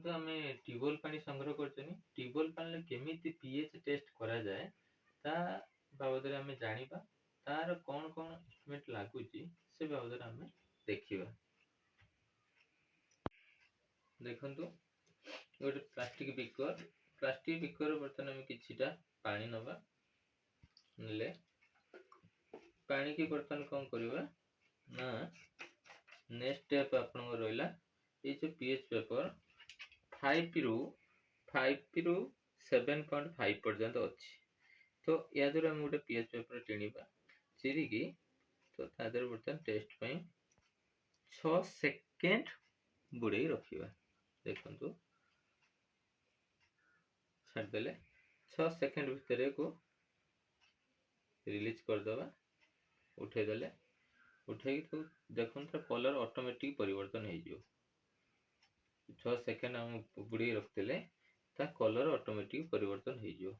देखो आम ट्यूबवेल पानी संग्रह कर ट्यूबवेल पानी केमी पीएच टेस्ट करा जाए ता बाबद आम जाना तार कौन कौन इंस्ट्रूमेंट लगुच से बाबद आम देखा। देखु गोटे प्लास्टिक बिकर बर्तमान आम किछिटा पानी नवा नेले पानी की बर्तमान कौन करवा ना नेक्स्ट स्टेप आपन रहा ये जो पीएच पेपर 5 रु 7.5 पर्यंत अच्छी तो या द्वारा आम गोटे पीएच पेपर टेणिबा चिरिकी तो तादर बर्तमान टेस्ट 6 सेकेंड बुड़े रखा। देखु छाड़देले 6 सेकेंड भितर को रिलीज करदे उठेदेले उठे तो देखो तो कलर ऑटोमेटिक परिवर्तन हो 6 सेकेंड आम बुड़े रखते कलर ऑटोमेटिक परिवर्तन हो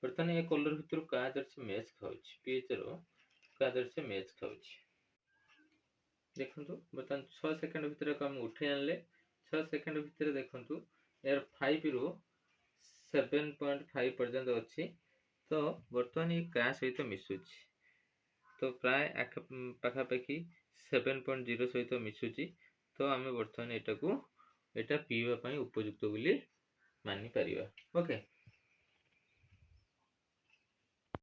बर्तमान ये कलर भितर क्या से मैच खाऊ पीएच रो से मैच खाऊ। देखु बर्तमान 6 सेकेंड भितर आम उठे आनले 6 सेकेंड भितर देखु यार 5 रु 7.5 पर्यंत अच्छी तो बर्तमान ये क्या सहित मिसुची तो प्राय पाखापाखि 7.0 सहित मिसुची तो आम बर्तमान यहाँ पीवा उपयुक्त बोली मानि पारिबा। ओके।